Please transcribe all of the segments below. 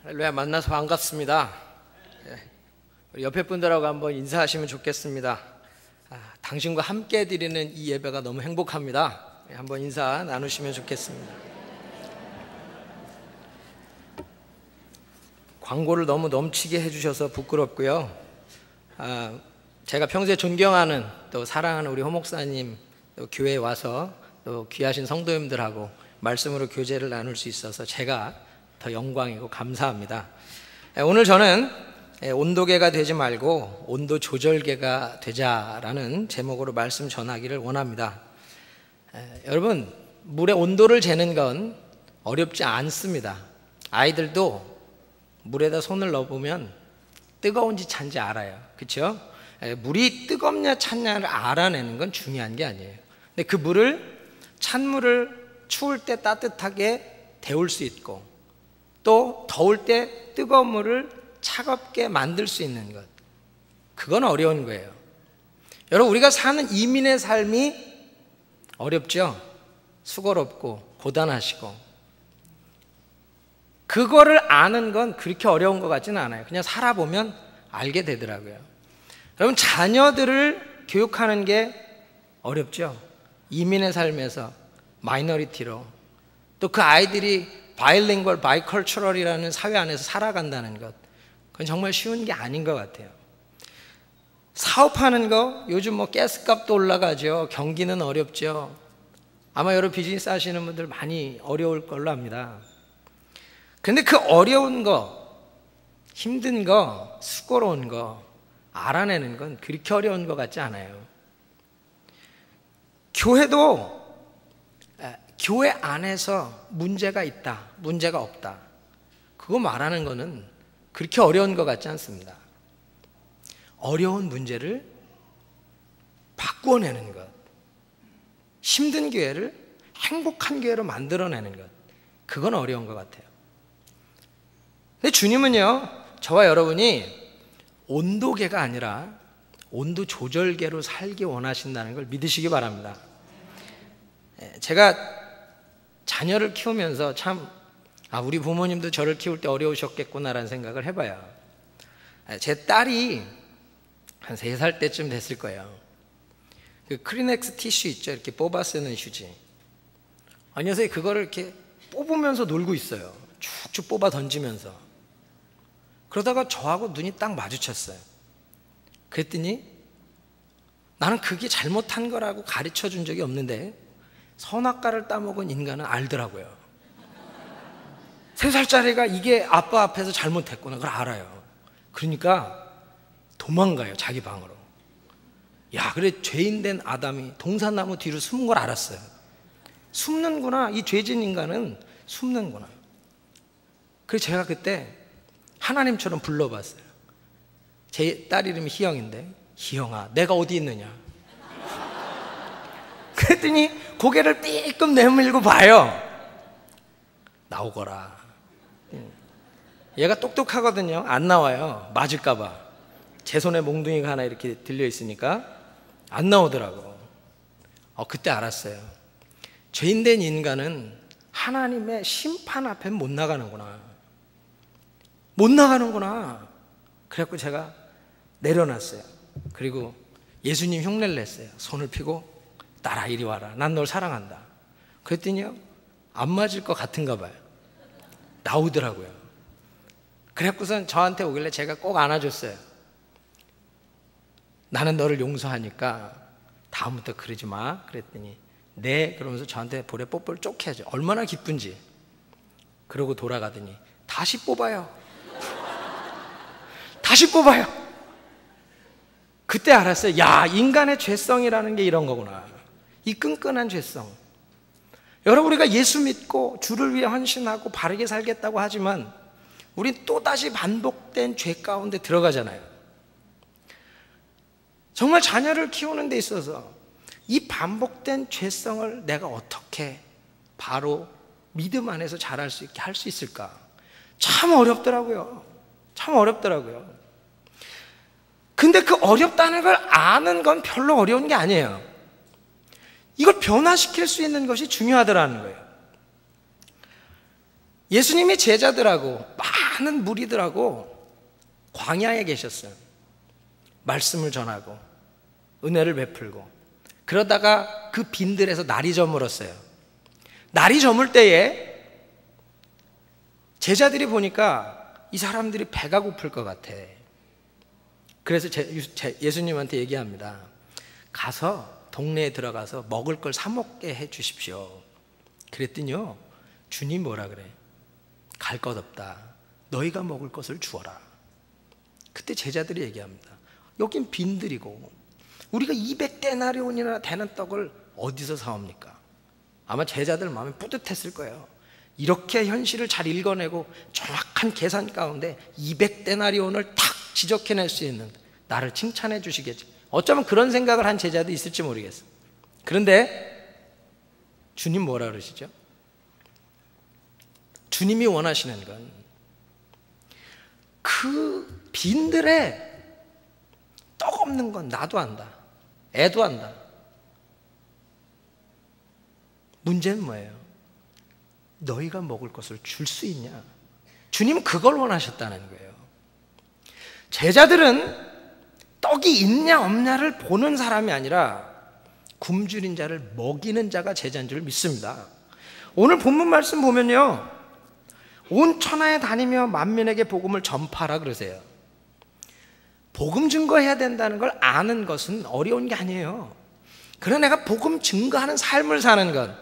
할렐루야, 만나서 반갑습니다. 우리 옆에 분들하고 한번 인사하시면 좋겠습니다. 당신과 함께 드리는 이 예배가 너무 행복합니다. 한번 인사 나누시면 좋겠습니다. 광고를 너무 넘치게 해주셔서 부끄럽고요. 제가 평소에 존경하는 또 사랑하는 우리 호목사님 또 교회에 와서 또 귀하신 성도님들하고 말씀으로 교제를 나눌 수 있어서 제가 더 영광이고 감사합니다. 오늘 저는 온도계가 되지 말고 온도 조절계가 되자라는 제목으로 말씀 전하기를 원합니다. 여러분, 물의 온도를 재는 건 어렵지 않습니다. 아이들도 물에다 손을 넣어보면 뜨거운지 찬지 알아요. 그렇죠? 물이 뜨겁냐 찼냐를 알아내는 건 중요한 게 아니에요. 근데 그 물을, 찬물을 추울 때 따뜻하게 데울 수 있고 또 더울 때 뜨거운 물을 차갑게 만들 수 있는 것, 그건 어려운 거예요. 여러분, 우리가 사는 이민의 삶이 어렵죠? 수고롭고 고단하시고, 그거를 아는 건 그렇게 어려운 것 같지는 않아요. 그냥 살아보면 알게 되더라고요. 여러분, 자녀들을 교육하는 게 어렵죠? 이민의 삶에서 마이너리티로 또 그 아이들이 바이링걸, 바이컬처럴이라는 사회 안에서 살아간다는 것, 그건 정말 쉬운 게 아닌 것 같아요. 사업하는 거, 요즘 가스값도 올라가죠. 경기는 어렵죠. 아마 여러 비즈니스 하시는 분들 많이 어려울 걸로 압니다. 그런데 그 어려운 거, 힘든 거, 수고로운 거 알아내는 건 그렇게 어려운 것 같지 않아요. 교회도 교회 안에서 문제가 있다, 문제가 없다, 그거 말하는 거는 그렇게 어려운 것 같지 않습니다. 어려운 문제를 바꾸어내는 것, 힘든 교회를 행복한 교회로 만들어내는 것, 그건 어려운 것 같아요. 근데 주님은요, 저와 여러분이 온도계가 아니라 온도 조절계로 살기 원하신다는 걸 믿으시기 바랍니다. 제가 자녀를 키우면서 참 우리 부모님도 저를 키울 때 어려우셨겠구나라는 생각을 해봐요. 제 딸이 한 3살 때쯤 됐을 거예요. 그 크리넥스 티슈 있죠, 이렇게 뽑아 쓰는 휴지. 이 녀석이 그거를 이렇게 뽑으면서 놀고 있어요. 쭉쭉 뽑아 던지면서. 그러다가 저하고 눈이 딱 마주쳤어요. 그랬더니 나는 그게 잘못한 거라고 가르쳐 준 적이 없는데 선악과를 따먹은 인간은 알더라고요. 3살짜리가 이게 아빠 앞에서 잘못했구나, 그걸 알아요. 그러니까 도망가요, 자기 방으로. 그래, 죄인된 아담이 동산나무 뒤로 숨은 걸 알았어요. 숨는구나, 이 죄진 인간은 숨는구나. 그래서 제가 그때 하나님처럼 불러봤어요. 제 딸 이름이 희영인데, 희영아, 내가 어디 있느냐? 그랬더니 고개를 삐끔 내밀고 봐요. 나오거라. 얘가 똑똑하거든요. 안 나와요. 맞을까봐. 제 손에 몽둥이가 하나 이렇게 들려 있으니까 안 나오더라고. 그때 알았어요. 죄인된 인간은 하나님의 심판 앞에 못 나가는구나. 못 나가는구나. 그래갖고 제가 내려놨어요. 그리고 예수님 흉내를 냈어요. 손을 펴고 딸아, 이리 와라. 난 널 사랑한다. 그랬더니요, 안 맞을 것 같은가 봐요. 나오더라고요. 그래갖고선 저한테 오길래 제가 꼭 안아줬어요. 나는 너를 용서하니까 다음부터 그러지 마. 그랬더니 네, 그러면서 저한테 볼에 뽀뽀를 쪽 해야죠. 얼마나 기쁜지. 그러고 돌아가더니 다시 뽑아요. 다시 뽑아요. 그때 알았어요. 인간의 죄성이라는 게 이런 거구나. 이 끈끈한 죄성. 여러분, 우리가 예수 믿고 주를 위해 헌신하고 바르게 살겠다고 하지만 우린 또다시 반복된 죄 가운데 들어가잖아요. 정말 자녀를 키우는 데 있어서 이 반복된 죄성을 내가 어떻게 바로 믿음 안에서 자랄 수 있게 할 수 있을까? 참 어렵더라고요. 참 어렵더라고요. 근데 그 어렵다는 걸 아는 건 별로 어려운 게 아니에요. 이걸 변화시킬 수 있는 것이 중요하더라는 거예요. 예수님이 제자들하고 막 많은 무리들하고 광야에 계셨어요. 말씀을 전하고 은혜를 베풀고, 그러다가 그 빈들에서 날이 저물었어요. 날이 저물 때에 제자들이 보니까 이 사람들이 배가 고플 것 같아. 그래서 예수님한테 얘기합니다. 가서 동네에 들어가서 먹을 걸 사 먹게 해 주십시오. 그랬더니요, 주님 뭐라 그래? 갈 것 없다. 너희가 먹을 것을 주어라. 그때 제자들이 얘기합니다. 여긴 빈들이고 우리가 200데나리온이나 되는 떡을 어디서 사옵니까? 아마 제자들 마음이 뿌듯했을 거예요. 이렇게 현실을 잘 읽어내고 정확한 계산 가운데 200데나리온을 탁 지적해낼 수 있는 나를 칭찬해 주시겠지. 어쩌면 그런 생각을 한 제자도 있을지 모르겠어. 그런데 주님 뭐라 그러시죠? 주님이 원하시는 건 그 빈들에 떡 없는 건 나도 안다. 애도 안다. 문제는 뭐예요? 너희가 먹을 것을 줄 수 있냐? 주님은 그걸 원하셨다는 거예요. 제자들은 떡이 있냐 없냐를 보는 사람이 아니라 굶주린 자를 먹이는 자가 제자인 줄 믿습니다. 오늘 본문 말씀 보면요, 온 천하에 다니며 만민에게 복음을 전파하라 그러세요. 복음 증거해야 된다는 걸 아는 것은 어려운 게 아니에요. 그러나 내가 복음 증거하는 삶을 사는 건,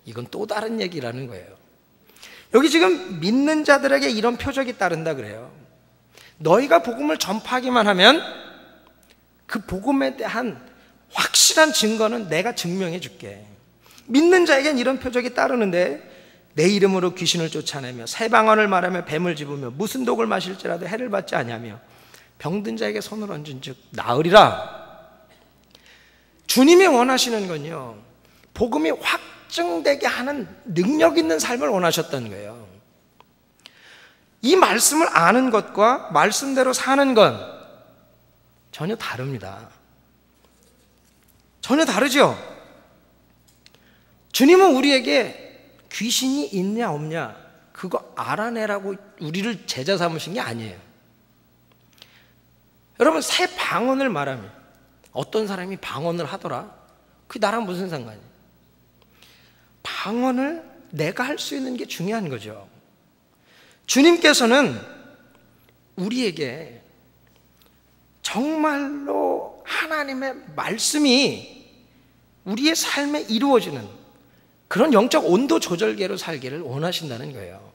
이건 또 다른 얘기라는 거예요. 여기 지금 믿는 자들에게 이런 표적이 따른다 그래요. 너희가 복음을 전파하기만 하면 그 복음에 대한 확실한 증거는 내가 증명해 줄게. 믿는 자에겐 이런 표적이 따르는데, 내 이름으로 귀신을 쫓아내며 새 방언을 말하며 뱀을 집으며 무슨 독을 마실지라도 해를 받지 아니하며 병든 자에게 손을 얹은 즉 나으리라. 주님이 원하시는 건요, 복음이 확증되게 하는 능력 있는 삶을 원하셨다는 거예요. 이 말씀을 아는 것과 말씀대로 사는 건 전혀 다릅니다. 전혀 다르죠? 주님은 우리에게 귀신이 있냐 없냐 그거 알아내라고 우리를 제자 삼으신 게 아니에요. 여러분, 새 방언을 말하면 어떤 사람이 방언을 하더라, 그게 나랑 무슨 상관이에요? 방언을 내가 할 수 있는 게 중요한 거죠. 주님께서는 우리에게 정말로 하나님의 말씀이 우리의 삶에 이루어지는 그런 영적 온도 조절계로 살기를 원하신다는 거예요.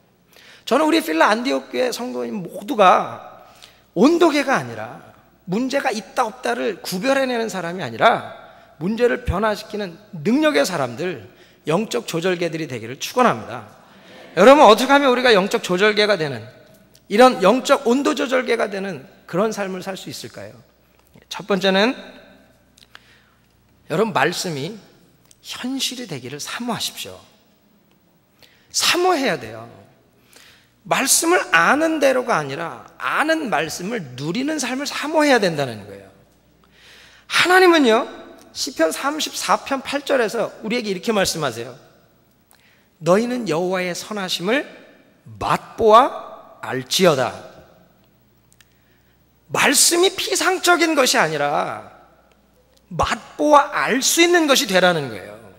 저는 우리 필라 안디옥 교회 성도님 모두가 온도계가 아니라, 문제가 있다 없다를 구별해내는 사람이 아니라 문제를 변화시키는 능력의 사람들, 영적 조절계들이 되기를 축원합니다. 여러분, 어떻게 하면 우리가 영적 조절계가 되는, 이런 영적 온도 조절계가 되는 그런 삶을 살 수 있을까요? 첫 번째는 여러분, 말씀이 현실이 되기를 사모하십시오. 사모해야 돼요. 말씀을 아는 대로가 아니라 아는 말씀을 누리는 삶을 사모해야 된다는 거예요. 하나님은요, 시편 34편 8절에서 우리에게 이렇게 말씀하세요. 너희는 여호와의 선하심을 맛보아 알지어다. 말씀이 피상적인 것이 아니라 맛보아 알 수 있는 것이 되라는 거예요.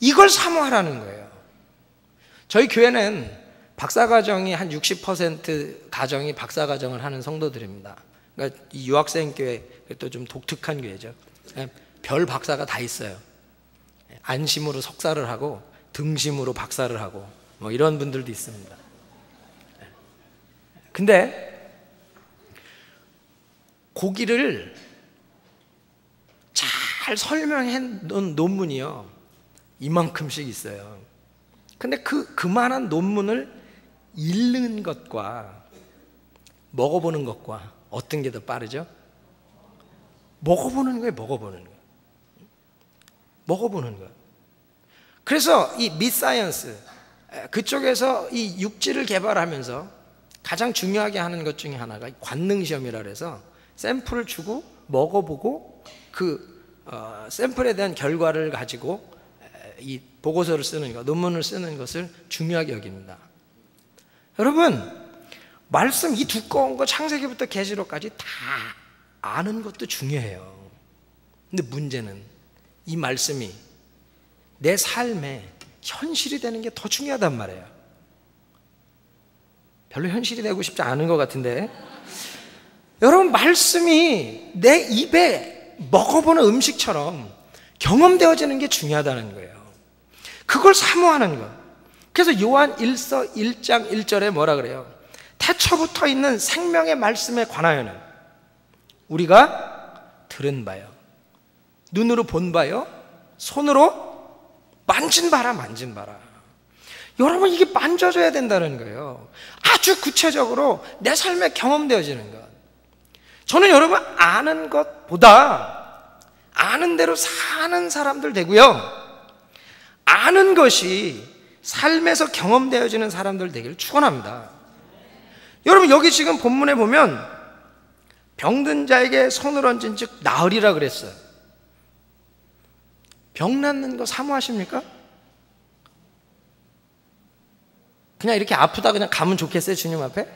이걸 사모하라는 거예요. 저희 교회는 박사과정이 한 60% 가정이 박사과정을 하는 성도들입니다. 그러니까 이 유학생 교회, 또 좀 독특한 교회죠. 별 박사가 다 있어요. 안심으로 석사를 하고 등심으로 박사를 하고 뭐 이런 분들도 있습니다. 근데 고기를 잘 설명해 놓은 논문이요, 이만큼씩 있어요. 근데 그만한 논문을 읽는 것과 먹어보는 것과 어떤 게 더 빠르죠? 먹어보는 거예요. 먹어보는 거예요. 그래서 이 미사이언스, 그쪽에서 이 육지를 개발하면서 가장 중요하게 하는 것 중에 하나가 관능시험이라 그래서 샘플을 주고 먹어보고 샘플에 대한 결과를 가지고 이 보고서를 쓰는 것, 논문을 쓰는 것을 중요하게 여깁니다. 여러분, 말씀 이 두꺼운 거 창세기부터 계시록까지 다 아는 것도 중요해요. 근데 문제는 이 말씀이 내 삶에 현실이 되는 게 더 중요하단 말이에요. 별로 현실이 되고 싶지 않은 것 같은데, 여러분, 말씀이 내 입에 먹어보는 음식처럼 경험되어지는 게 중요하다는 거예요. 그걸 사모하는 것. 그래서 요한 1서 1장 1절에 뭐라 그래요? 태초부터 있는 생명의 말씀에 관하여는 우리가 들은 바요, 눈으로 본 바요, 손으로 만진 바라. 여러분, 이게 만져져야 된다는 거예요. 아주 구체적으로 내 삶에 경험되어지는 것. 저는 여러분, 아는 것보다 아는 대로 사는 사람들 되고요, 아는 것이 삶에서 경험되어지는 사람들 되기를 축원합니다. 여러분, 여기 지금 본문에 보면 병든 자에게 손을 얹은 즉 나으리라 그랬어요. 병 낫는 거 사모하십니까? 그냥 이렇게 아프다 그냥 가면 좋겠어요, 주님 앞에?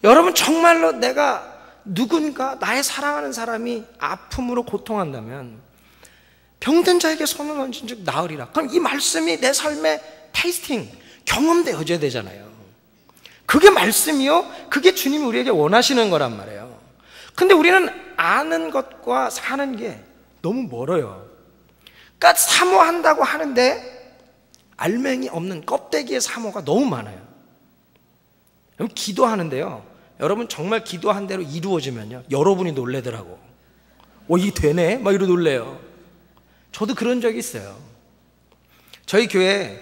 여러분, 정말로 내가 누군가 나의 사랑하는 사람이 아픔으로 고통한다면 병든 자에게 손을 얹은 즉 나으리라. 그럼 이 말씀이 내 삶의 테이스팅, 경험되어져야 되잖아요. 그게 말씀이요, 그게 주님이 우리에게 원하시는 거란 말이에요. 근데 우리는 아는 것과 사는 게 너무 멀어요. 그러니까 사모한다고 하는데 알맹이 없는 껍데기의 사모가 너무 많아요. 여러분, 기도하는데요, 여러분 정말 기도한 대로 이루어지면요, 여러분이 놀래더라고. 이게 되네? 막 이러고 놀래요. 저도 그런 적이 있어요. 저희 교회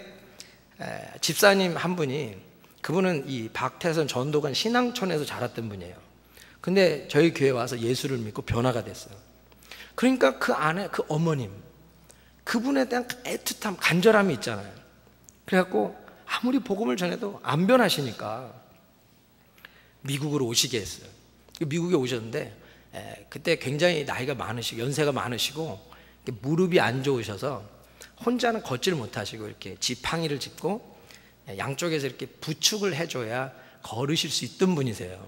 집사님 한 분이, 그분은 이 박태선 전도관 신앙촌에서 자랐던 분이에요. 근데 저희 교회 와서 예수를 믿고 변화가 됐어요. 그러니까 그 안에 그 어머님, 그분에 대한 애틋함, 간절함이 있잖아요. 그래갖고 아무리 복음을 전해도 안 변하시니까 미국으로 오시게 했어요. 미국에 오셨는데 그때 굉장히 나이가 많으시고 연세가 많으시고 무릎이 안 좋으셔서 혼자는 걷지를 못하시고 이렇게 지팡이를 짚고 양쪽에서 이렇게 부축을 해줘야 걸으실 수 있던 분이세요.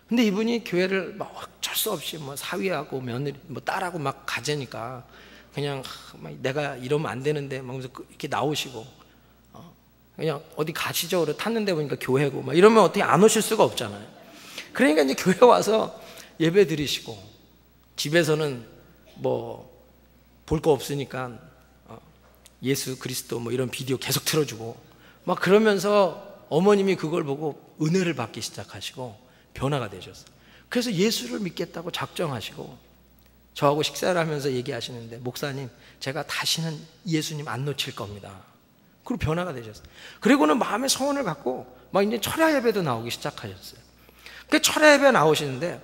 근데 이분이 교회를 막 어쩔 수 없이 뭐 사위하고 며느리 뭐 딸하고 막 가재니까 그냥 내가 이러면 안 되는데 막 이렇게 나오시고 그냥 어디 가시죠. 그래 탔는데 보니까 교회고 막 이러면 어떻게 안 오실 수가 없잖아요. 그러니까 이제 교회 와서 예배 드리시고 집에서는 뭐 볼 거 없으니까 예수 그리스도 뭐 이런 비디오 계속 틀어주고 막 그러면서 어머님이 그걸 보고 은혜를 받기 시작하시고 변화가 되셨어요. 그래서 예수를 믿겠다고 작정하시고 저하고 식사를 하면서 얘기하시는데, 목사님 제가 다시는 예수님 안 놓칠 겁니다. 그리고 변화가 되셨어요. 그리고는 마음의 소원을 갖고 막 이제 철야 예배도 나오기 시작하셨어요. 그 철야 예배 나오시는데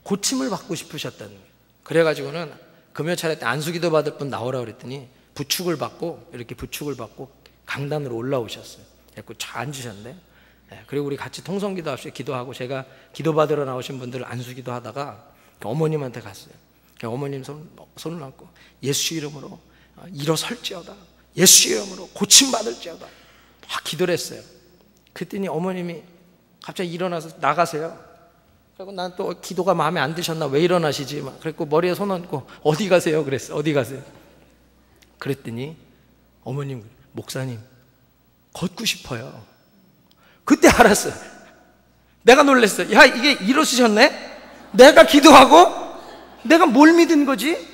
고침을 받고 싶으셨다는 거예요. 그래가지고는 금요 차례 때 안수기도 받을 분 나오라 그랬더니 부축을 받고 이렇게 부축을 받고 강단으로 올라오셨어요. 그래서 앉으셨는데, 그리고 우리 같이 통성기도 합시다 기도하고, 제가 기도 받으러 나오신 분들을 안수기도 하다가 어머님한테 갔어요. 어머님 손을 얹고 예수 이름으로 일어설지어다, 예수 이름으로 고침받을지어다 막 기도를 했어요. 그랬더니 어머님이 갑자기 일어나서 나가세요. 그리고 난 또 기도가 마음에 안 드셨나, 왜 일어나시지? 막 그랬고 머리에 손 얹고 어디 가세요? 그랬어. 어디 가세요? 그랬더니 어머님, 목사님 걷고 싶어요. 그때 알았어요. 내가 놀랐어요. 야, 이게 일어서셨네? 내가 기도하고 내가 뭘 믿은 거지?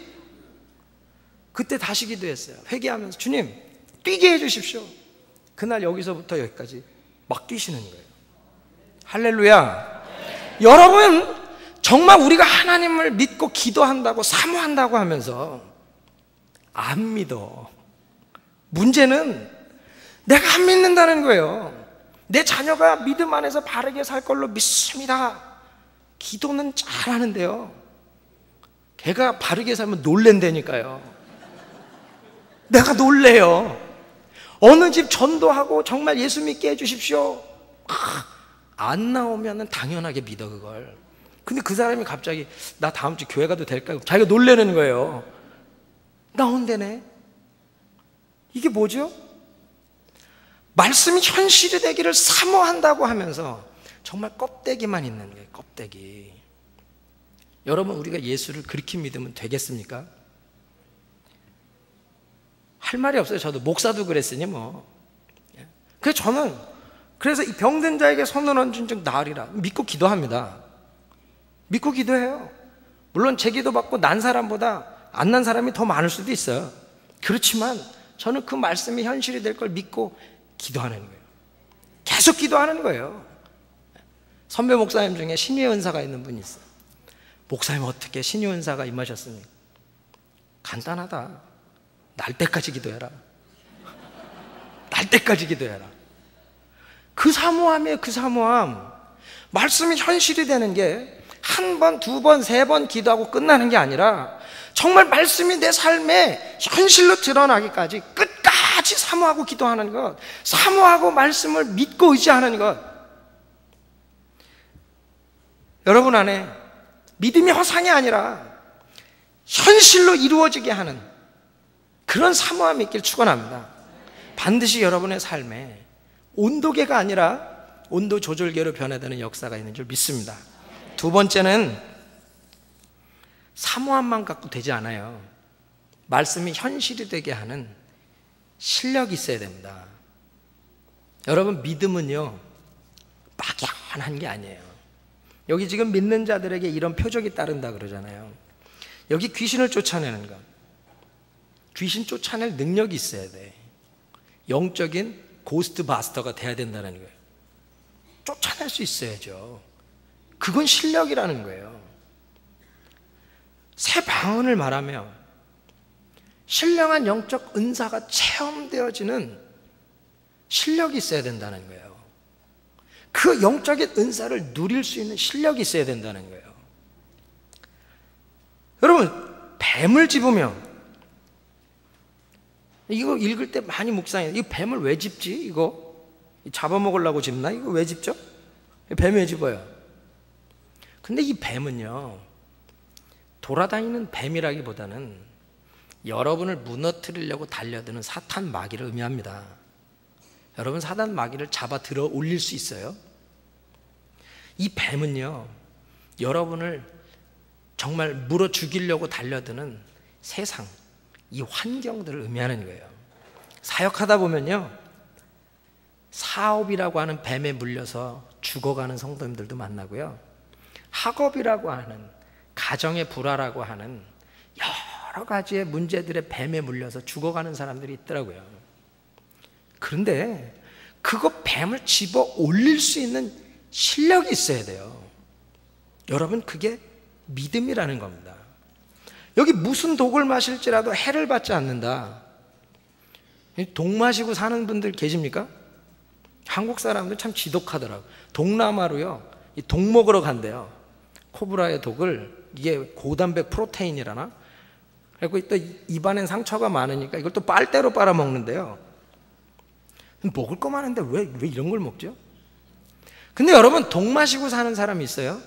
그때 다시 기도했어요. 회개하면서 주님 뛰게 해주십시오. 그날 여기서부터 여기까지 막 뛰시는 거예요. 할렐루야. 여러분, 정말 우리가 하나님을 믿고 기도한다고 사모한다고 하면서 안 믿어. 문제는 내가 안 믿는다는 거예요. 내 자녀가 믿음 안에서 바르게 살 걸로 믿습니다. 기도는 잘하는데요, 걔가 바르게 살면 놀랜다니까요. 내가 놀래요. 어느 집 전도하고 정말 예수 믿게 해주십시오, 안 나오면 당연하게 믿어 그걸. 근데 그 사람이 갑자기 나 다음 주 교회 가도 될까요? 자기가 놀라는 거예요. 나온대네. 이게 뭐죠? 말씀이 현실이 되기를 사모한다고 하면서 정말 껍데기만 있는 거예요. 껍데기. 여러분, 우리가 예수를 그렇게 믿으면 되겠습니까? 할 말이 없어요. 저도 목사도 그랬으니 뭐. 그래서 저는 이 병든 자에게 손을 얹은 즉 나으리라 믿고 기도합니다. 믿고 기도해요. 물론 제 기도 받고 난 사람보다 안 난 사람이 더 많을 수도 있어요. 그렇지만 저는 그 말씀이 현실이 될 걸 믿고 기도하는 거예요. 계속 기도하는 거예요. 선배 목사님 중에 신유의 은사가 있는 분이 있어요. 목사님, 어떻게 신유의 은사가 임하셨습니까? 간단하다. 날 때까지 기도해라. 날 때까지 기도해라. 그 사모함이에요. 그 사모함. 말씀이 현실이 되는 게 한 번, 두 번, 세 번 기도하고 끝나는 게 아니라 정말 말씀이 내 삶에 현실로 드러나기까지 끝까지 사모하고 기도하는 것, 사모하고 말씀을 믿고 의지하는 것. 여러분 안에 믿음이 허상이 아니라 현실로 이루어지게 하는 그런 사모함이 있길 축원합니다. 반드시 여러분의 삶에 온도계가 아니라 온도 조절계로 변화되는 역사가 있는 줄 믿습니다. 두 번째는 사모함만 갖고 되지 않아요. 말씀이 현실이 되게 하는 실력이 있어야 됩니다. 여러분, 믿음은요 막연한 게 아니에요. 여기 지금 믿는 자들에게 이런 표적이 따른다 그러잖아요. 여기 귀신을 쫓아내는 것, 귀신 쫓아낼 능력이 있어야 돼. 영적인 고스트바스터가 돼야 된다는 거예요. 쫓아낼 수 있어야죠. 그건 실력이라는 거예요. 새 방언을 말하며 신령한 영적 은사가 체험되어지는 실력이 있어야 된다는 거예요. 그 영적인 은사를 누릴 수 있는 실력이 있어야 된다는 거예요. 여러분, 뱀을 집으면, 이거 읽을 때 많이 묵상해요. 이 뱀을 왜 집지? 이거 잡아먹으려고 집나? 이거 왜 집죠? 뱀 왜 집어요? 근데 이 뱀은요, 돌아다니는 뱀이라기보다는 여러분을 무너뜨리려고 달려드는 사탄 마귀를 의미합니다. 여러분, 사탄 마귀를 잡아 들어 올릴 수 있어요? 이 뱀은요, 여러분을 정말 물어 죽이려고 달려드는 세상, 이 환경들을 의미하는 거예요. 사역하다 보면요, 사업이라고 하는 뱀에 물려서 죽어가는 성도님들도 만나고요, 학업이라고 하는, 가정의 불화라고 하는 여러 가지의 문제들의 뱀에 물려서 죽어가는 사람들이 있더라고요. 그런데 그거 뱀을 집어 올릴 수 있는 실력이 있어야 돼요. 여러분, 그게 믿음이라는 겁니다. 여기 무슨 독을 마실지라도 해를 받지 않는다. 독 마시고 사는 분들 계십니까? 한국 사람들 참 지독하더라고요. 동남아로요, 독 먹으러 간대요. 코브라의 독을, 이게 고단백 프로테인이라나? 그리고 또 입안엔 상처가 많으니까 이걸 또 빨대로 빨아먹는데요. 먹을 거 많은데 왜 이런 걸 먹죠? 근데 여러분, 독 마시고 사는 사람이 있어요?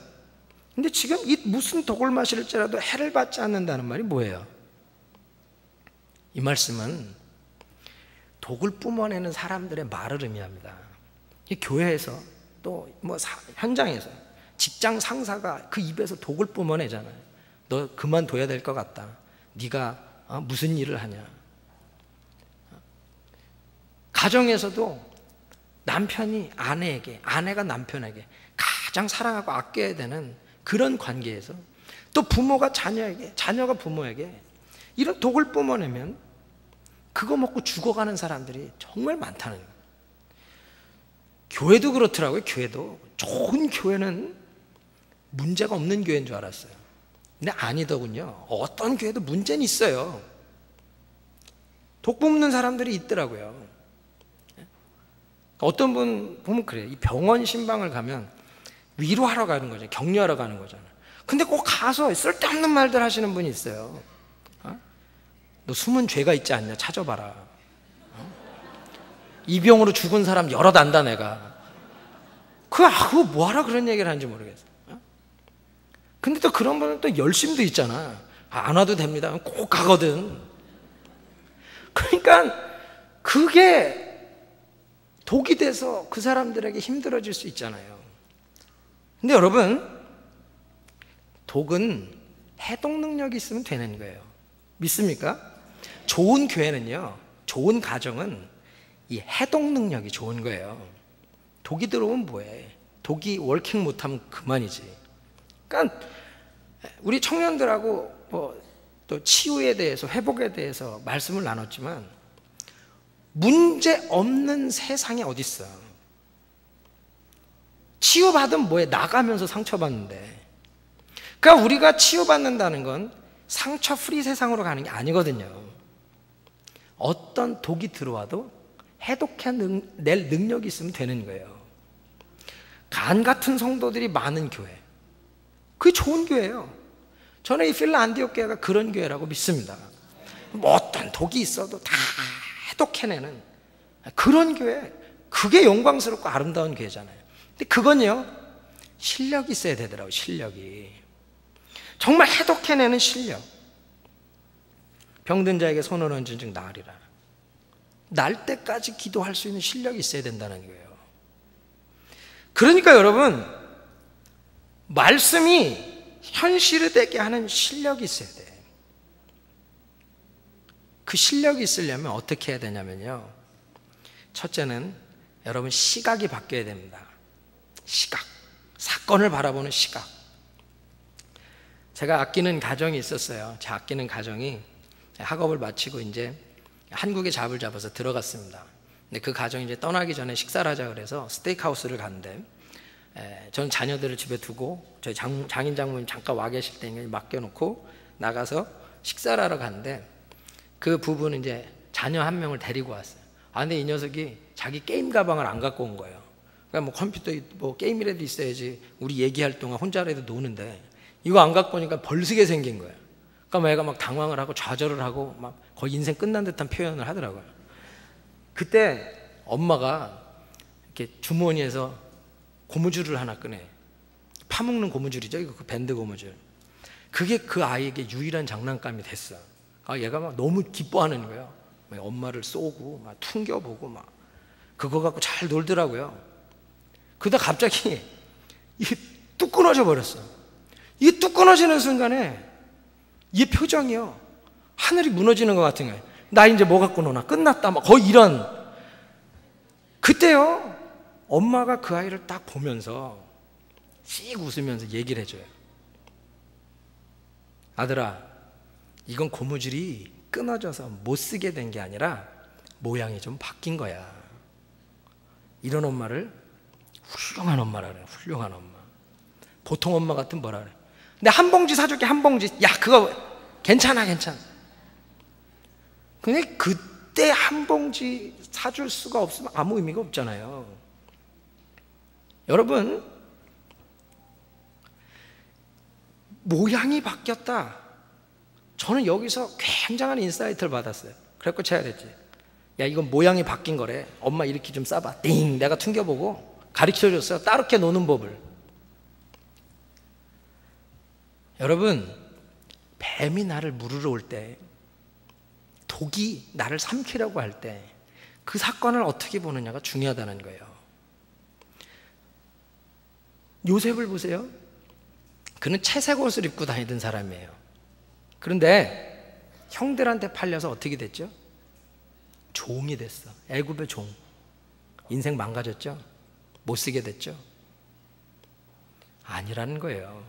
근데 지금 이 무슨 독을 마실지라도 해를 받지 않는다는 말이 뭐예요? 이 말씀은 독을 뿜어내는 사람들의 말을 의미합니다. 이 교회에서 또 뭐 현장에서 직장 상사가 그 입에서 독을 뿜어내잖아요. 너 그만둬야 될 것 같다. 네가 무슨 일을 하냐. 가정에서도 남편이 아내에게, 아내가 남편에게 가장 사랑하고 아껴야 되는 그런 관계에서, 또 부모가 자녀에게, 자녀가 부모에게 이런 독을 뿜어내면 그거 먹고 죽어가는 사람들이 정말 많다는 거예요. 교회도 그렇더라고요. 교회도 좋은 교회는 문제가 없는 교회인 줄 알았어요. 근데 아니더군요. 어떤 교회도 문제는 있어요. 독 뿜는 사람들이 있더라고요. 어떤 분 보면 그래요. 이 병원 신방을 가면 위로하러 가는 거죠. 격려하러 가는 거잖아요. 근데 꼭 가서 쓸데없는 말들 하시는 분이 있어요. 너 숨은 죄가 있지 않냐? 찾아봐라. 이 병으로 죽은 사람 여럿 안다 내가. 그거 뭐하러 그런 얘기를 하는지 모르겠어. 근데 또 그런 분은 또 열심도 있잖아. 안 와도 됩니다. 꼭 가거든. 그러니까 그게 독이 돼서 그 사람들에게 힘들어질 수 있잖아요. 근데 여러분, 독은 해독 능력이 있으면 되는 거예요. 믿습니까? 좋은 교회는요, 좋은 가정은 이 해독 능력이 좋은 거예요. 독이 들어오면 뭐해? 독이 워킹 못하면 그만이지. 그러니까 우리 청년들하고 또 치유에 대해서, 회복에 대해서 말씀을 나눴지만 문제 없는 세상에 어디 있어? 치유받으면 뭐해? 나가면서 상처받는데. 그러니까 우리가 치유받는다는 건 상처 프리 세상으로 가는 게 아니거든요. 어떤 독이 들어와도 해독해낼 능력이 있으면 되는 거예요. 간 같은 성도들이 많은 교회, 그게 좋은 교회예요. 저는 이 필라 안디옥 교회가 그런 교회라고 믿습니다. 뭐 어떤 독이 있어도 다 해독해내는 그런 교회, 그게 영광스럽고 아름다운 교회잖아요. 근데 그건요, 실력이 있어야 되더라고요. 실력이 정말 해독해내는 실력. 병든 자에게 손을 얹은 즉 나으리라. 날 때까지 기도할 수 있는 실력이 있어야 된다는 거예요. 그러니까 여러분, 말씀이 현실되게 하는 실력이 있어야 돼. 그 실력이 있으려면 어떻게 해야 되냐면요, 첫째는 여러분 시각이 바뀌어야 됩니다. 시각, 사건을 바라보는 시각. 제가 아끼는 가정이 있었어요. 제 아끼는 가정이 학업을 마치고 이제 한국에 잡을 잡아서 들어갔습니다. 근데 그 가정이 이제 떠나기 전에 식사를 하자 그래서 스테이크하우스를 갔는데, 저는 자녀들을 집에 두고 저희 장인 장모님 잠깐 와 계실 때 맡겨놓고 나가서 식사를 하러 갔는데, 그 부부는 이제 자녀 한 명을 데리고 왔어요. 근데 이 녀석이 자기 게임 가방을 안 갖고 온 거예요. 그러니까 뭐 컴퓨터, 뭐 게임이라도 있어야지 우리 얘기할 동안 혼자라도 노는데, 이거 안 갖고 오니까 벌쓰게 생긴 거예요. 그러니까 애가 막 당황을 하고 좌절을 하고 막 거의 인생 끝난 듯한 표현을 하더라고요. 그때 엄마가 이렇게 주머니에서 고무줄을 하나 꺼내. 파먹는 고무줄이죠. 이거 그 밴드 고무줄. 그게 그 아이에게 유일한 장난감이 됐어. 얘가 막 너무 기뻐하는 거예요. 엄마를 쏘고 막 퉁겨보고 막 그거 갖고 잘 놀더라고요. 그러다 갑자기 이게 뚝 끊어져 버렸어. 이게 뚝 끊어지는 순간에 이 표정이요, 하늘이 무너지는 것 같은 거예요. 나 이제 뭐 갖고 노나? 끝났다. 막 거의 이런. 그때요, 엄마가 그 아이를 딱 보면서 씩 웃으면서 얘기를 해줘요. 아들아, 이건 고무줄이 끊어져서 못 쓰게 된 게 아니라 모양이 좀 바뀐 거야. 이런 엄마를 훌륭한 엄마라 그래. 훌륭한 엄마. 보통 엄마 같은 뭐라 그래. 근데 한 봉지 사줄게, 한 봉지. 야, 그거 괜찮아. 근데 그때 한 봉지 사줄 수가 없으면 아무 의미가 없잖아요. 여러분, 모양이 바뀌었다. 저는 여기서 굉장한 인사이트를 받았어요. 그래갖고 제가 그랬지. 야, 이건 모양이 바뀐 거래. 엄마 이렇게 좀 싸봐. 띵! 내가 튕겨보고 가르쳐줬어요. 따르게 노는 법을. 여러분, 뱀이 나를 물으러 올 때, 독이 나를 삼키려고 할 때 그 사건을 어떻게 보느냐가 중요하다는 거예요. 요셉을 보세요. 그는 채색 옷을 입고 다니던 사람이에요. 그런데 형들한테 팔려서 어떻게 됐죠? 종이 됐어. 애굽의 종. 인생 망가졌죠? 못 쓰게 됐죠? 아니라는 거예요.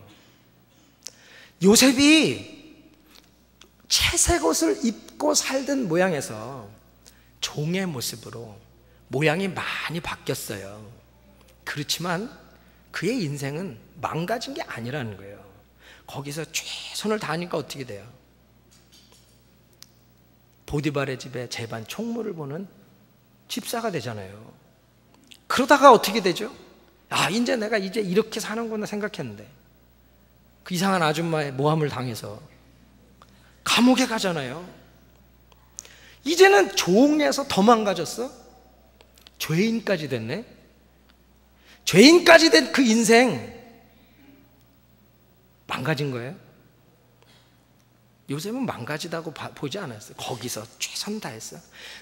요셉이 채색 옷을 입고 살던 모양에서 종의 모습으로 모양이 많이 바뀌었어요. 그렇지만 그의 인생은 망가진 게 아니라는 거예요. 거기서 최선을 다하니까 어떻게 돼요? 보디발의 집에 제반 총무를 보는 집사가 되잖아요. 그러다가 어떻게 되죠? 이제 내가 이렇게 사는구나 생각했는데 그 이상한 아줌마의 모함을 당해서 감옥에 가잖아요. 이제는 종에서 더 망가졌어? 죄인까지 됐네? 죄인까지 된 그 인생 망가진 거예요? 요셉은 망가지다고 보지 않았어요. 거기서 최선 다했어.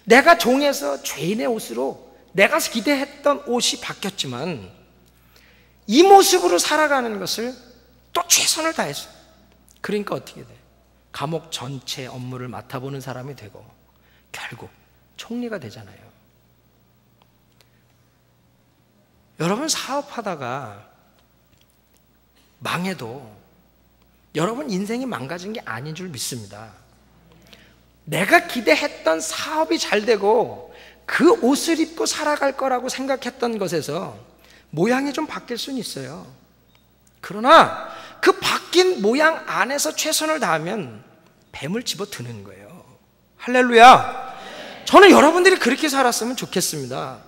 내가 종에서 죄인의 옷으로 내가 기대했던 옷이 바뀌었지만 이 모습으로 살아가는 것을 또 최선을 다했어요. 그러니까 어떻게 돼? 감옥 전체 업무를 맡아보는 사람이 되고 결국 총리가 되잖아요. 여러분, 사업하다가 망해도 여러분 인생이 망가진 게 아닌 줄 믿습니다. 내가 기대했던 사업이 잘 되고 그 옷을 입고 살아갈 거라고 생각했던 것에서 모양이 좀 바뀔 수는 있어요. 그러나 그 바뀐 모양 안에서 최선을 다하면 뱀을 집어드는 거예요. 할렐루야. 저는 여러분들이 그렇게 살았으면 좋겠습니다.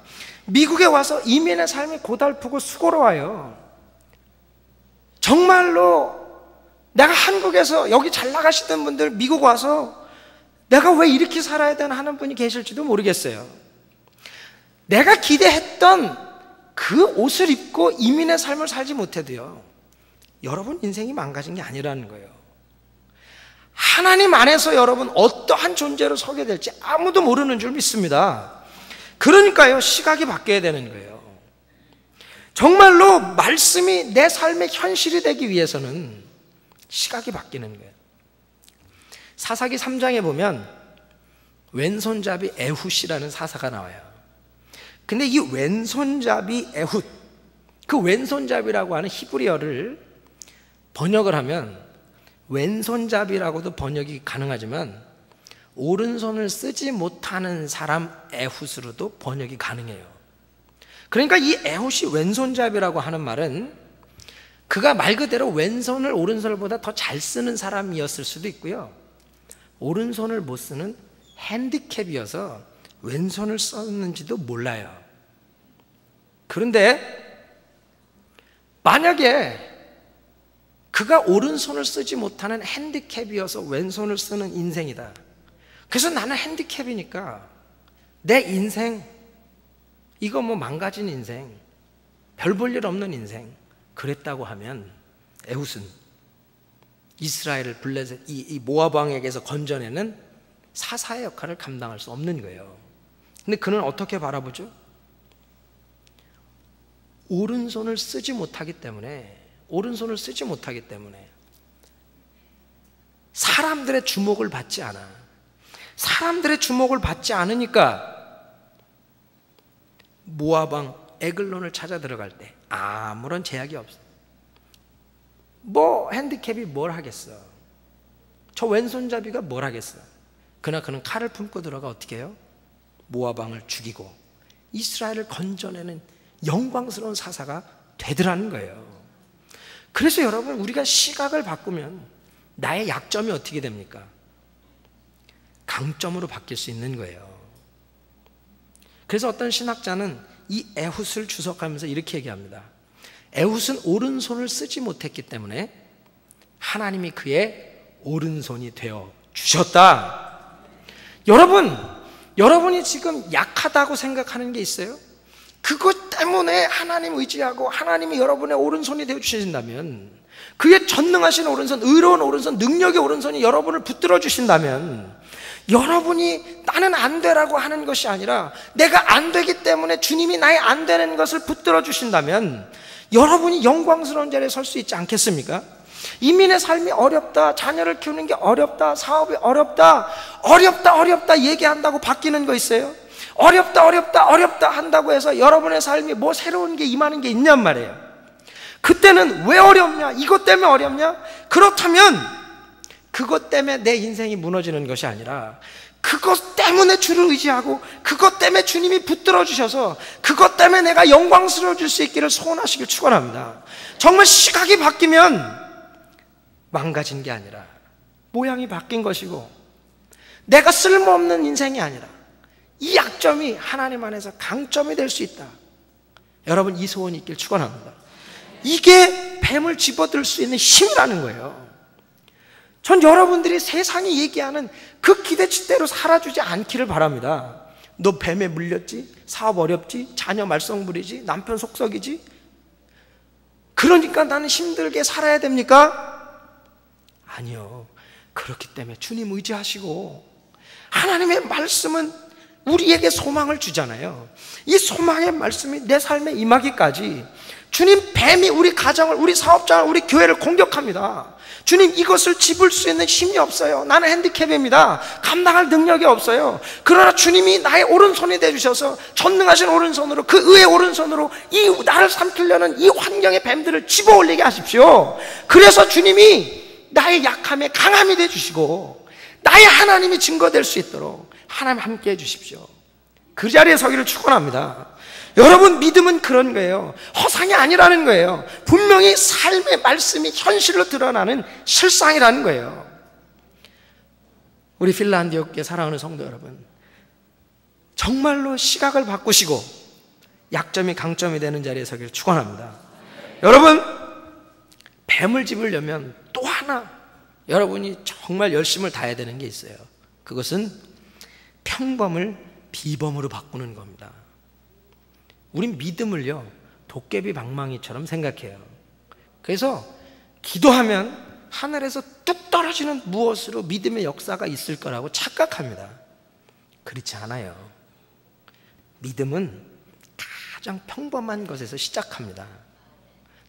미국에 와서 이민의 삶이 고달프고 수고로워요. 정말로 내가 한국에서 여기 잘 나가시던 분들 미국 와서 내가 왜 이렇게 살아야 되나 하는 분이 계실지도 모르겠어요. 내가 기대했던 그 옷을 입고 이민의 삶을 살지 못해도요, 여러분 인생이 망가진 게 아니라는 거예요. 하나님 안에서 여러분 어떠한 존재로 서게 될지 아무도 모르는 줄 믿습니다. 그러니까요, 시각이 바뀌어야 되는 거예요. 정말로 말씀이 내 삶의 현실이 되기 위해서는 시각이 바뀌는 거예요. 사사기 3장에 보면 왼손잡이 에훗이라는 사사가 나와요. 근데 이 왼손잡이 에훗, 그 왼손잡이라고 하는 히브리어를 번역을 하면 왼손잡이라고도 번역이 가능하지만 오른손을 쓰지 못하는 사람 에훗으로도 번역이 가능해요. 그러니까 이 에훗이 왼손잡이라고 하는 말은 그가 말 그대로 왼손을 오른손보다 더 잘 쓰는 사람이었을 수도 있고요, 오른손을 못 쓰는 핸디캡이어서 왼손을 썼는지도 몰라요. 그런데 만약에 그가 오른손을 쓰지 못하는 핸디캡이어서 왼손을 쓰는 인생이다. 그래서 나는 핸디캡이니까 내 인생 이거 뭐 망가진 인생, 별 볼 일 없는 인생, 그랬다고 하면 에훗은 이스라엘을 블레셋 이 모압 왕에게서 건져내는 사사의 역할을 감당할 수 없는 거예요. 근데 그는 어떻게 바라보죠? 오른손을 쓰지 못하기 때문에 사람들의 주목을 받지 않아. 사람들의 주목을 받지 않으니까 모압 왕 에글론을 찾아 들어갈 때 아무런 제약이 없어. 뭐 핸디캡이 뭘 하겠어? 저 왼손잡이가 뭘 하겠어? 그러나 그는 칼을 품고 들어가 어떻게 해요? 모압 왕을 죽이고 이스라엘을 건져내는 영광스러운 사사가 되더라는 거예요. 그래서 여러분, 우리가 시각을 바꾸면 나의 약점이 어떻게 됩니까? 강점으로 바뀔 수 있는 거예요. 그래서 어떤 신학자는 이 에훗을 주석하면서 이렇게 얘기합니다. 에훗은 오른손을 쓰지 못했기 때문에 하나님이 그의 오른손이 되어 주셨다. 여러분이 지금 약하다고 생각하는 게 있어요? 그것 때문에 하나님 의지하고 하나님이 여러분의 오른손이 되어 주신다면, 그의 전능하신 오른손, 의로운 오른손, 능력의 오른손이 여러분을 붙들어 주신다면, 여러분이 나는 안 되라고 하는 것이 아니라 내가 안 되기 때문에 주님이 나의 안 되는 것을 붙들어 주신다면 여러분이 영광스러운 자리에 설 수 있지 않겠습니까? 이민의 삶이 어렵다, 자녀를 키우는 게 어렵다, 사업이 어렵다 얘기한다고 바뀌는 거 있어요? 어렵다 한다고 해서 여러분의 삶이 뭐 새로운 게 임하는 게 있냔 말이에요. 그때는 왜 어렵냐? 이것 때문에 어렵냐? 그렇다면 그것 때문에 내 인생이 무너지는 것이 아니라 그것 때문에 주를 의지하고 그것 때문에 주님이 붙들어 주셔서 그것 때문에 내가 영광스러워질 수 있기를 소원하시길 축원합니다. 정말 시각이 바뀌면 망가진 게 아니라 모양이 바뀐 것이고, 내가 쓸모없는 인생이 아니라 이 약점이 하나님 안에서 강점이 될 수 있다. 여러분, 이 소원이 있길 축원합니다. 이게 뱀을 집어들 수 있는 힘이라는 거예요. 전 여러분들이 세상이 얘기하는 그 기대치대로 살아주지 않기를 바랍니다. 너 뱀에 물렸지? 사업 어렵지? 자녀 말썽부리지? 남편 속썩이지? 그러니까 나는 힘들게 살아야 됩니까? 아니요. 그렇기 때문에 주님 의지하시고, 하나님의 말씀은 우리에게 소망을 주잖아요. 이 소망의 말씀이 내 삶에 임하기까지 주님, 뱀이 우리 가정을, 우리 사업장을, 우리 교회를 공격합니다. 주님, 이것을 짚을 수 있는 힘이 없어요. 나는 핸디캡입니다. 감당할 능력이 없어요. 그러나 주님이 나의 오른손이 되주셔서 전능하신 오른손으로, 그 의의 오른손으로 이 나를 삼키려는 이 환경의 뱀들을 집어올리게 하십시오. 그래서 주님이 나의 약함에 강함이 되주시고 나의 하나님이 증거될 수 있도록 하나님 함께 해주십시오. 그 자리에 서기를 축원합니다. 여러분, 믿음은 그런 거예요. 허상이 아니라는 거예요. 분명히 삶의 말씀이 현실로 드러나는 실상이라는 거예요. 우리 핀란드교회 사랑하는 성도 여러분, 정말로 시각을 바꾸시고 약점이 강점이 되는 자리에 서기를 축원합니다. 여러분, 뱀을 집으려면 또 하나 여러분이 정말 열심을 다해야 되는 게 있어요. 그것은 평범을 비범으로 바꾸는 겁니다. 우린 믿음을요, 도깨비 방망이처럼 생각해요. 그래서 기도하면 하늘에서 뚝 떨어지는 무엇으로 믿음의 역사가 있을 거라고 착각합니다. 그렇지 않아요. 믿음은 가장 평범한 것에서 시작합니다.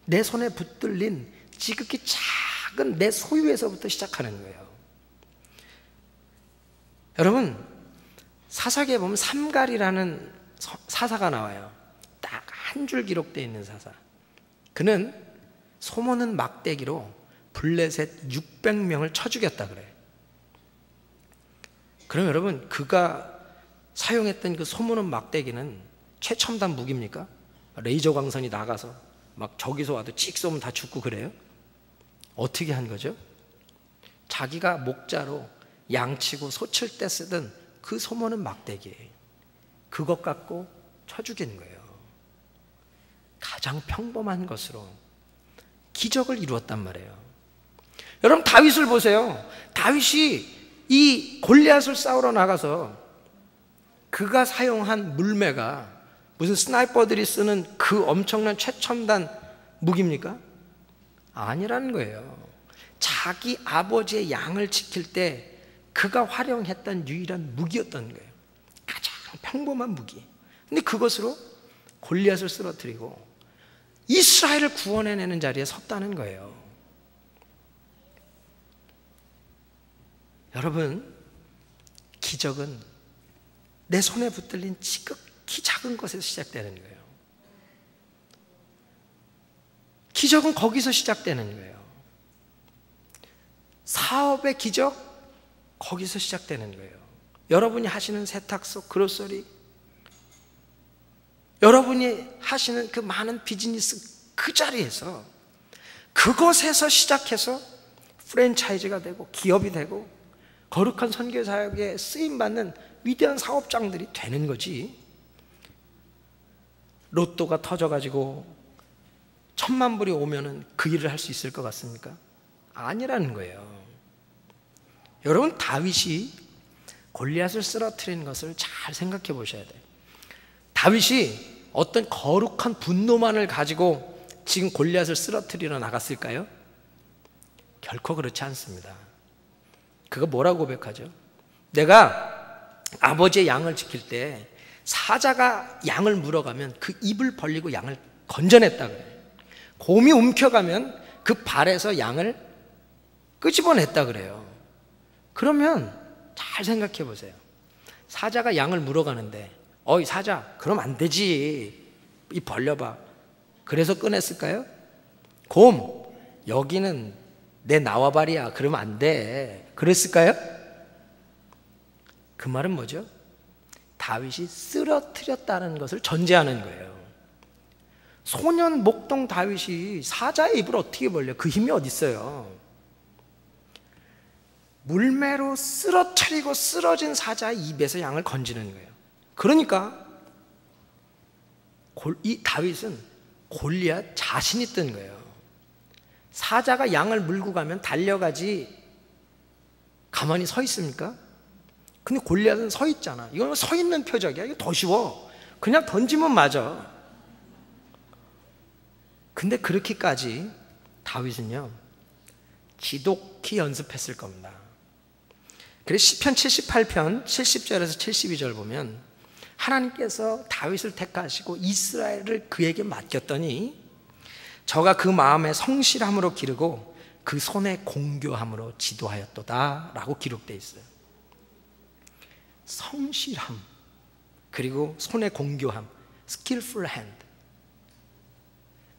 내 손에 붙들린 지극히 작은 내 소유에서부터 시작하는 거예요. 여러분, 사사기에 보면 삼갈이라는 사사가 나와요. 딱 한 줄 기록되어 있는 사사. 그는 소모는 막대기로 블레셋 600명을 쳐 죽였다 그래요. 그럼 여러분, 그가 사용했던 그 소모는 막대기는 최첨단 무기입니까? 레이저 광선이 나가서 막 저기서 와도 찍 쏘면 다 죽고 그래요? 어떻게 한 거죠? 자기가 목자로 양치고 소칠 때 쓰던 그 소모는 막대기예요. 그것 갖고 쳐 죽이는 거예요. 가장 평범한 것으로 기적을 이루었단 말이에요. 여러분, 다윗을 보세요. 다윗이 이 골리앗을 싸우러 나가서 그가 사용한 물매가 무슨 스나이퍼들이 쓰는 그 엄청난 최첨단 무기입니까? 아니라는 거예요. 자기 아버지의 양을 지킬 때 그가 활용했던 유일한 무기였던 거예요. 가장 평범한 무기. 근데 그것으로 골리앗을 쓰러뜨리고 이스라엘을 구원해내는 자리에 섰다는 거예요. 여러분, 기적은 내 손에 붙들린 지극히 작은 것에서 시작되는 거예요. 기적은 거기서 시작되는 거예요. 사업의 기적, 거기서 시작되는 거예요. 여러분이 하시는 세탁소, 그로서리, 여러분이 하시는 그 많은 비즈니스, 그 자리에서, 그것에서 시작해서 프랜차이즈가 되고 기업이 되고 거룩한 선교 사역에 쓰임받는 위대한 사업장들이 되는 거지. 로또가 터져가지고 1,000만 불이 오면은 그 일을 할 수 있을 것 같습니까? 아니라는 거예요. 여러분, 다윗이 골리앗을 쓰러뜨리는 것을 잘 생각해 보셔야 돼요. 다윗이 어떤 거룩한 분노만을 가지고 지금 골리앗을 쓰러뜨리러 나갔을까요? 결코 그렇지 않습니다. 그가 뭐라고 고백하죠? 내가 아버지의 양을 지킬 때 사자가 양을 물어가면 그 입을 벌리고 양을 건져냈다 그래요. 곰이 움켜가면 그 발에서 양을 끄집어냈다 그래요. 그러면 잘 생각해 보세요. 사자가 양을 물어가는데, 어이 사자, 그럼 안 되지, 입 벌려봐. 그래서 꺼냈을까요? 곰, 여기는 내 나와바리야, 그러면 안 돼, 그랬을까요? 그 말은 뭐죠? 다윗이 쓰러뜨렸다는 것을 전제하는 거예요. 소년 목동 다윗이 사자의 입을 어떻게 벌려? 그 힘이 어디 있어요? 물매로 쓰러뜨리고 쓰러진 사자의 입에서 양을 건지는 거예요. 그러니까 이 다윗은 골리앗 자신이 뜬 거예요. 사자가 양을 물고 가면 달려가지 가만히 서 있습니까? 근데 골리앗은 서 있잖아. 이건 서 있는 표적이야. 이거 더 쉬워. 그냥 던지면 맞아. 근데 그렇게까지 다윗은요, 지독히 연습했을 겁니다. 그래서 시편 78편 70절에서 72절 보면 하나님께서 다윗을 택하시고 이스라엘을 그에게 맡겼더니 저가 그 마음에 성실함으로 기르고 그 손에 공교함으로 지도하였도다 라고 기록되어 있어요. 성실함, 그리고 손에 공교함, skillful hand.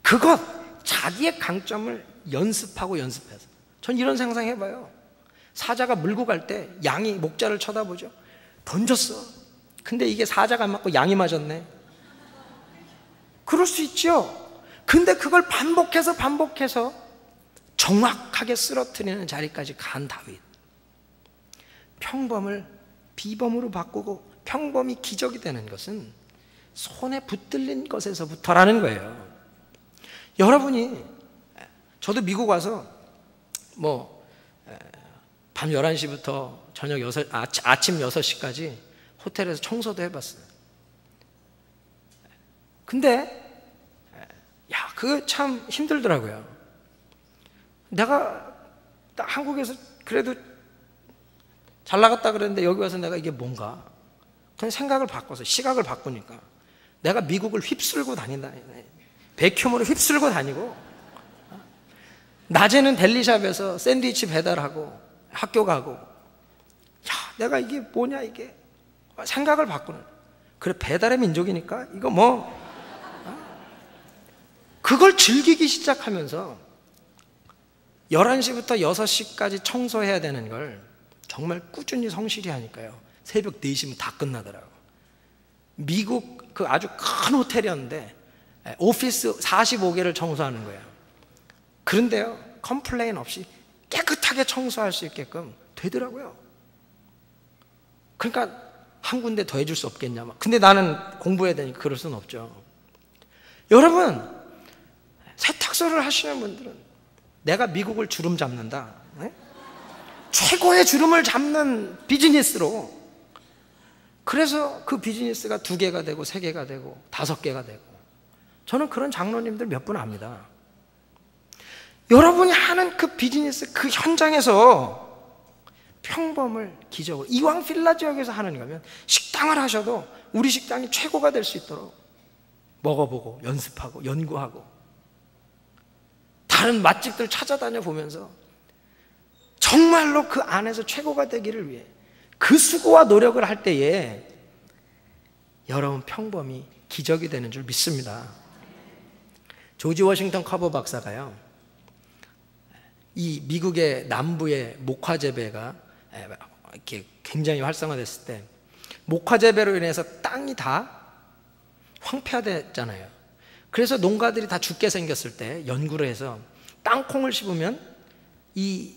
그것, 자기의 강점을 연습하고 연습해서. 전 이런 상상해봐요. 사자가 물고 갈 때 양이 목자를 쳐다보죠. 던졌어. 근데 이게 사자가 안 맞고 양이 맞았네. 그럴 수 있죠. 근데 그걸 반복해서 정확하게 쓰러뜨리는 자리까지 간 다윗. 평범을 비범으로 바꾸고 평범이 기적이 되는 것은 손에 붙들린 것에서부터라는 거예요. 여러분이, 저도 미국 와서 밤 11시부터 아침 6시까지 호텔에서 청소도 해봤어요. 근데 그거 참 힘들더라고요. 내가 한국에서 그래도 잘 나갔다 그랬는데 여기 와서 내가 이게 뭔가, 그냥 생각을 바꿔서 시각을 바꾸니까 내가 미국을 휩쓸고 다닌다. 백큐으로 휩쓸고 다니고, 낮에는 델리샵에서 샌드위치 배달하고 학교 가고, 내가 이게 뭐냐, 이게 생각을 바꾸는. 그래, 배달의 민족이니까 이거 그걸 즐기기 시작하면서 11시부터 6시까지 청소해야 되는 걸 정말 꾸준히 성실히 하니까요, 새벽 4시면 다 끝나더라고. 미국 그 아주 큰 호텔이었는데 오피스 45개를 청소하는 거예요. 그런데요, 컴플레인 없이 깨끗하게 청소할 수 있게끔 되더라고요. 그러니까 한 군데 더 해줄 수 없겠냐. 근데 나는 공부해야 되니까 그럴 수는 없죠. 여러분, 세탁소를 하시는 분들은 내가 미국을 주름 잡는다, 최고의 주름을 잡는 비즈니스로, 그래서 그 비즈니스가 2개가 되고 3개가 되고 5개가 되고, 저는 그런 장로님들 몇 분 압니다. 여러분이 하는 그 비즈니스, 그 현장에서 평범을 기적을, 이왕 필라 지역에서 하는 거면 식당을 하셔도 우리 식당이 최고가 될 수 있도록 먹어보고 연습하고 연구하고 다른 맛집들 찾아다녀 보면서 정말로 그 안에서 최고가 되기를 위해 그 수고와 노력을 할 때에 여러분 평범이 기적이 되는 줄 믿습니다. 조지 워싱턴 커버 박사가요, 이 미국의 남부의 목화 재배가 이렇게 굉장히 활성화됐을 때 목화 재배로 인해서 땅이 다 황폐화됐잖아요. 그래서 농가들이 다 죽게 생겼을 때 연구를 해서 땅콩을 심으면 이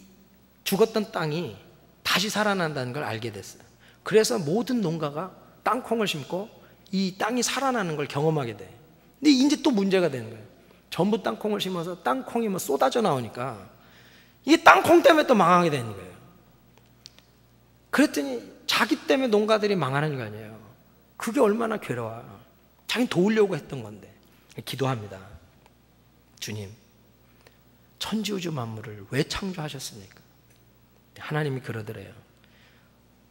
죽었던 땅이 다시 살아난다는 걸 알게 됐어요. 그래서 모든 농가가 땅콩을 심고 이 땅이 살아나는 걸 경험하게 돼. 근데 이제 또 문제가 되는 거예요. 전부 땅콩을 심어서 땅콩이 쏟아져 나오니까 이게 땅콩 때문에 또 망하게 되는 거예요. 그랬더니 자기 때문에 농가들이 망하는 거 아니에요. 그게 얼마나 괴로워. 자기는 도우려고 했던 건데. 기도합니다. 주님, 천지우주 만물을 왜 창조하셨습니까? 하나님이 그러더래요.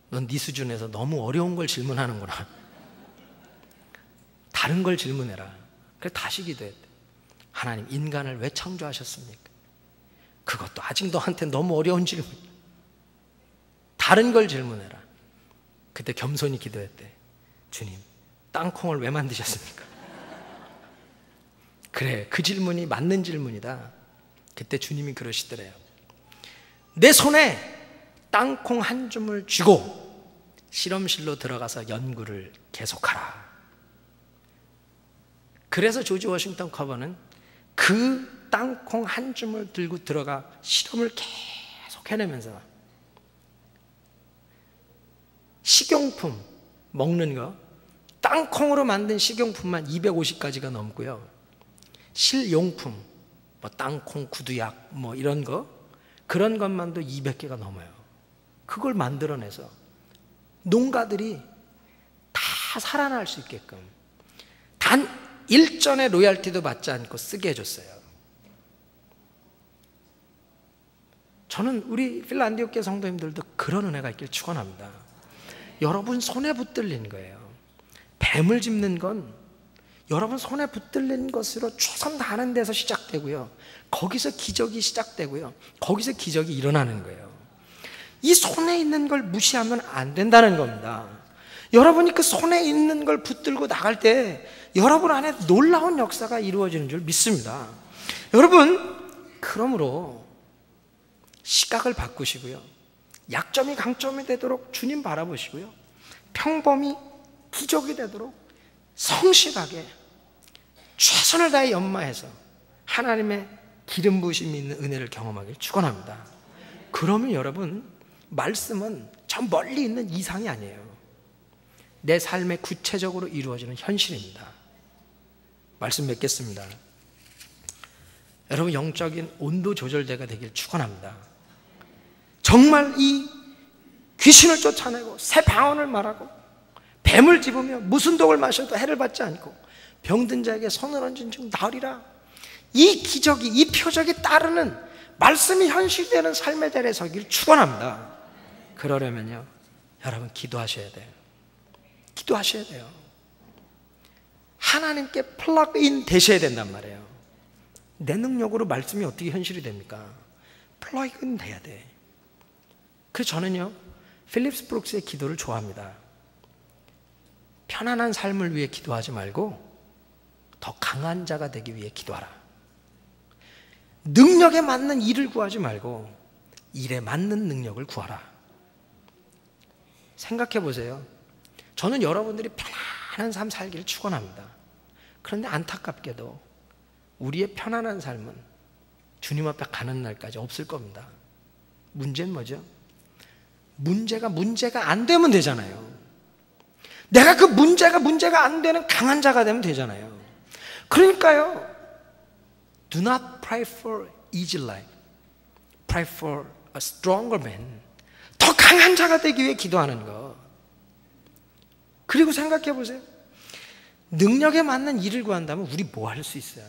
넌 네 수준에서 너무 어려운 걸 질문하는구나. 다른 걸 질문해라. 그래서 다시 기도했대. 하나님, 인간을 왜 창조하셨습니까? 그것도 아직 너한테 너무 어려운 질문. 다른 걸 질문해라. 그때 겸손히 기도했대. 주님, 땅콩을 왜 만드셨습니까? 그래, 그 질문이 맞는 질문이다. 그때 주님이 그러시더래요. 내 손에 땅콩 한 줌을 쥐고 실험실로 들어가서 연구를 계속하라. 그래서 조지 워싱턴 커버는 그 땅콩 한 줌을 들고 들어가 실험을 계속 해내면서 식용품 먹는 거, 땅콩으로 만든 식용품만 250가지가 넘고요. 실용품, 땅콩 구두약 이런 거, 그런 것만도 200개가 넘어요. 그걸 만들어내서 농가들이 다 살아날 수 있게끔 단 1전의 로얄티도 받지 않고 쓰게 해줬어요. 저는 우리 필라안디옥 교회 성도님들도 그 그런 은혜가 있길 축원합니다. 여러분 손에 붙들린 거예요. 뱀을 짚는 건 여러분 손에 붙들린 것으로 최선 다하는 데서 시작되고요, 거기서 기적이 시작되고요, 거기서 기적이 일어나는 거예요. 이 손에 있는 걸 무시하면 안 된다는 겁니다. 여러분이 그 손에 있는 걸 붙들고 나갈 때 여러분 안에 놀라운 역사가 이루어지는 줄 믿습니다. 여러분, 그러므로 시각을 바꾸시고요, 약점이 강점이 되도록 주님 바라보시고요, 평범이 기적이 되도록 성실하게 최선을 다해 연마해서 하나님의 기름 부으심이 있는 은혜를 경험하길 축원합니다. 그러면 여러분, 말씀은 저 멀리 있는 이상이 아니에요. 내 삶에 구체적으로 이루어지는 현실입니다. 말씀 맺겠습니다. 여러분, 영적인 온도 조절대가 되길 축원합니다. 정말 이 귀신을 쫓아내고 새 방언을 말하고 뱀을 집으며 무슨 독을 마셔도 해를 받지 않고 병든 자에게 손을 얹은 즉 나으리라, 이 기적이, 이 표적이 따르는 말씀이 현실되는 삶의 자리에 서기를 축원합니다. 그러려면요, 여러분 기도하셔야 돼요. 기도하셔야 돼요. 하나님께 플러그인 되셔야 된단 말이에요. 내 능력으로 말씀이 어떻게 현실이 됩니까? 플러그인 돼야 돼. 그래서 저는요, 필립스 브룩스의 기도를 좋아합니다. 편안한 삶을 위해 기도하지 말고 더 강한 자가 되기 위해 기도하라. 능력에 맞는 일을 구하지 말고 일에 맞는 능력을 구하라. 생각해 보세요. 저는 여러분들이 편안한 삶 살기를 축원합니다. 그런데 안타깝게도 우리의 편안한 삶은 주님 앞에 가는 날까지 없을 겁니다. 문제는 뭐죠? 문제가 안 되면 되잖아요. 내가 그 문제가 안 되는 강한 자가 되면 되잖아요. 그러니까요, do not pray for easy life, pray for a stronger man. 더 강한 자가 되기 위해 기도하는 것. 그리고 생각해 보세요. 능력에 맞는 일을 구한다면 우리 뭐 할 수 있어요?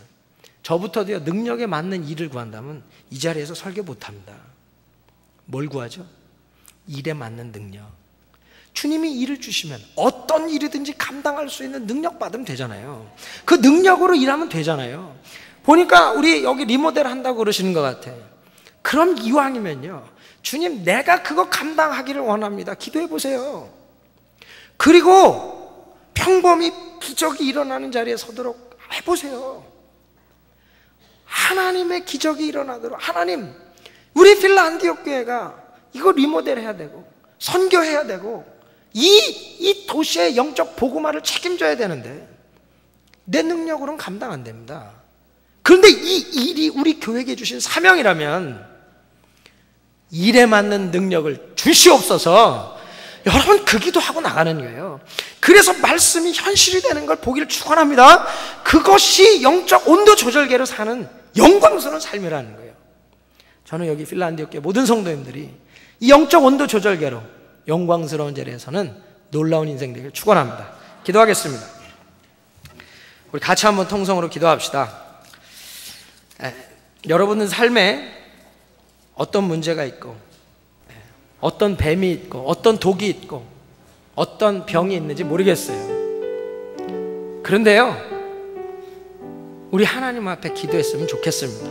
저부터도요, 능력에 맞는 일을 구한다면 이 자리에서 설교 못합니다. 뭘 구하죠? 일에 맞는 능력. 주님이 일을 주시면 어떤 일이든지 감당할 수 있는 능력 받으면 되잖아요. 그 능력으로 일하면 되잖아요. 보니까 우리 여기 리모델 한다고 그러시는 것 같아요. 그럼 이왕이면요, 주님 내가 그거 감당하기를 원합니다. 기도해 보세요. 그리고 평범히 기적이 일어나는 자리에 서도록 해보세요. 하나님의 기적이 일어나도록. 하나님, 우리 필라 안디옥 교회가 이거 리모델 해야 되고 선교해야 되고 이 도시의 영적 복음화를 책임져야 되는데 내 능력으로는 감당 안 됩니다. 그런데 이 일이 우리 교회에게 주신 사명이라면 일에 맞는 능력을 주시옵소서. 여러분, 그 기도하고 나가는 거예요. 그래서 말씀이 현실이 되는 걸 보기를 축원합니다. 그것이 영적 온도 조절계로 사는 영광스러운 삶이라는 거예요. 저는 여기 필라안디옥 모든 성도님들이 이 영적 온도 조절계로 영광스러운 자리에서는 놀라운 인생 되기를 축원합니다. 기도하겠습니다. 우리 같이 한번 통성으로 기도합시다. 여러분은 삶에 어떤 문제가 있고 어떤 뱀이 있고 어떤 독이 있고 어떤 병이 있는지 모르겠어요. 그런데요, 우리 하나님 앞에 기도했으면 좋겠습니다.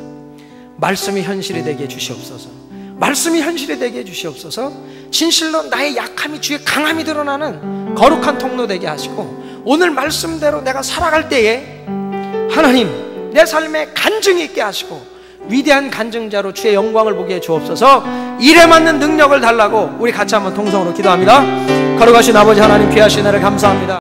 말씀이 현실이 되게 해주시옵소서. 말씀이 현실이 되게 해주시옵소서. 진실로 나의 약함이 주의 강함이 드러나는 거룩한 통로 되게 하시고, 오늘 말씀대로 내가 살아갈 때에 하나님 내 삶에 간증이 있게 하시고 위대한 간증자로 주의 영광을 보게 해 주옵소서. 일에 맞는 능력을 달라고 우리 같이 한번 통성으로 기도합니다. 거룩하신 아버지 하나님, 귀하신 은혜를 감사합니다.